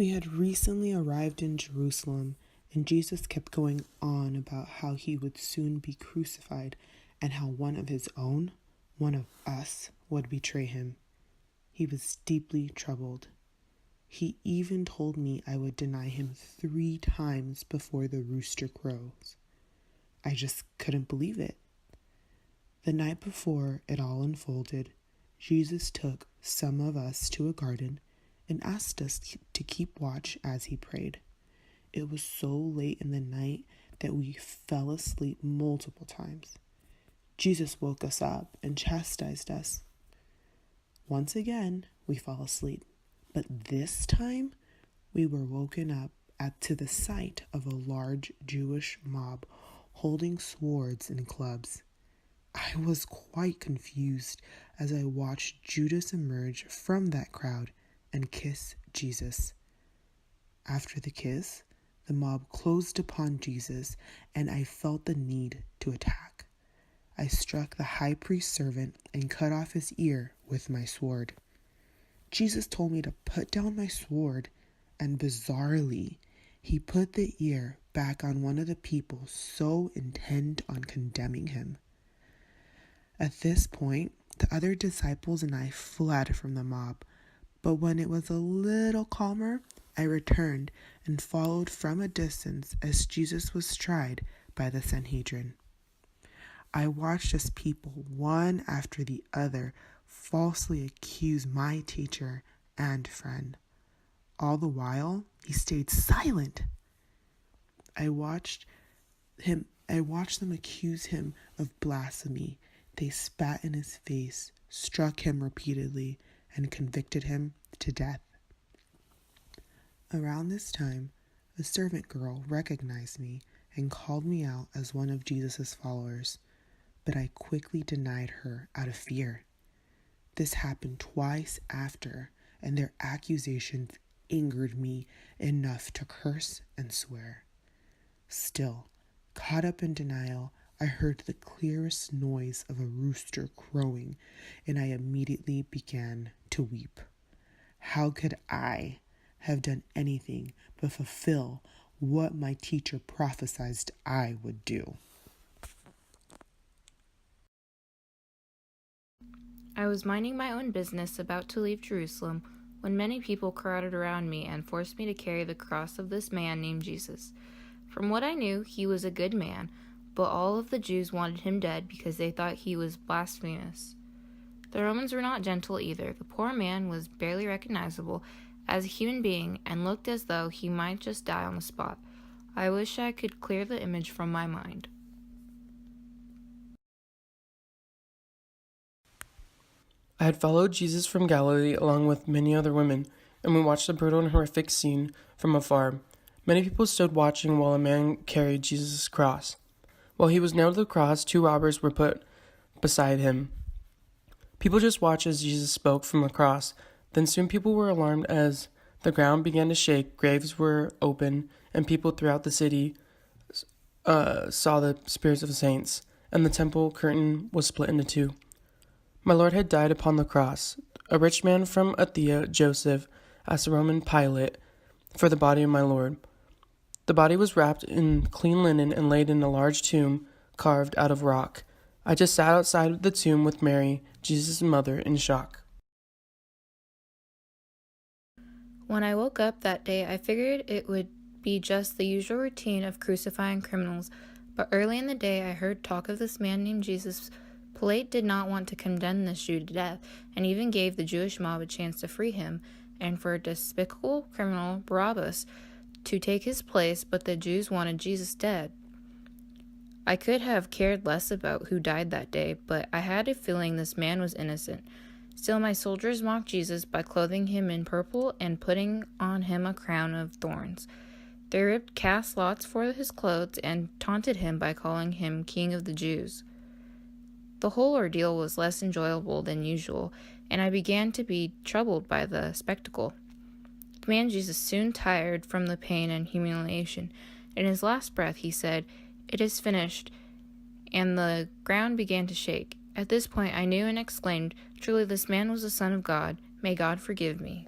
We had recently arrived in Jerusalem, and Jesus kept going on about how he would soon be crucified and how one of his own, one of us, would betray him. He was deeply troubled. He even told me I would deny him 3 times before the rooster crows. I just couldn't believe it. The night before it all unfolded, Jesus took some of us to a garden and asked us to keep watch as he prayed. It was so late in the night that we fell asleep multiple times. Jesus woke us up and chastised us. Once again, we fell asleep, but this time we were woken up to the sight of a large Jewish mob holding swords and clubs. I was quite confused as I watched Judas emerge from that crowd and kiss Jesus. After the kiss, the mob closed upon Jesus, and I felt the need to attack. I struck the high priest's servant and cut off his ear with my sword. Jesus told me to put down my sword, and bizarrely, he put the ear back on one of the people so intent on condemning him. At this point, the other disciples and I fled from the mob, but when it was a little calmer, I returned and followed from a distance as Jesus was tried by the Sanhedrin. I watched as people, one after the other, falsely accuse my teacher and friend. All the while, he stayed silent. I watched them accuse him of blasphemy. They spat in his face, struck him repeatedly, and convicted him to death. Around this time, a servant girl recognized me and called me out as one of Jesus' followers, but I quickly denied her out of fear. This happened twice after, and their accusations angered me enough to curse and swear. Still, caught up in denial, I heard the clearest noise of a rooster crowing, and I immediately began to weep. How could I have done anything but fulfill what my teacher prophesied I would do? I was minding my own business, about to leave Jerusalem, when many people crowded around me and forced me to carry the cross of this man named Jesus. From what I knew, he was a good man, but all of the Jews wanted him dead because they thought he was blasphemous. The Romans were not gentle either. The poor man was barely recognizable as a human being and looked as though he might just die on the spot. I wish I could clear the image from my mind. I had followed Jesus from Galilee along with many other women, and we watched the brutal and horrific scene from afar. Many people stood watching while a man carried Jesus' cross. While he was nailed to the cross, 2 robbers were put beside him. People just watched as Jesus spoke from the cross. Then soon people were alarmed as the ground began to shake, graves were open, and people throughout the city saw the spirits of the saints, and the temple curtain was split into 2. My Lord had died upon the cross. A rich man from Athea, Joseph, asked the Roman Pilate for the body of my Lord. The body was wrapped in clean linen and laid in a large tomb carved out of rock. I just sat outside the tomb with Mary, Jesus' mother, in shock. When I woke up that day, I figured it would be just the usual routine of crucifying criminals, but early in the day I heard talk of this man named Jesus. Pilate did not want to condemn this Jew to death, and even gave the Jewish mob a chance to free him, and for a despicable criminal, Barabbas, to take his place, but the Jews wanted Jesus dead. I could have cared less about who died that day, but I had a feeling this man was innocent. Still, my soldiers mocked Jesus by clothing him in purple and putting on him a crown of thorns. They cast lots for his clothes and taunted him by calling him King of the Jews. The whole ordeal was less enjoyable than usual, and I began to be troubled by the spectacle. The man Jesus soon tired from the pain and humiliation. In his last breath he said, "It is finished," and the ground began to shake. At this point I knew and exclaimed, "Truly this man was the Son of God. May God forgive me."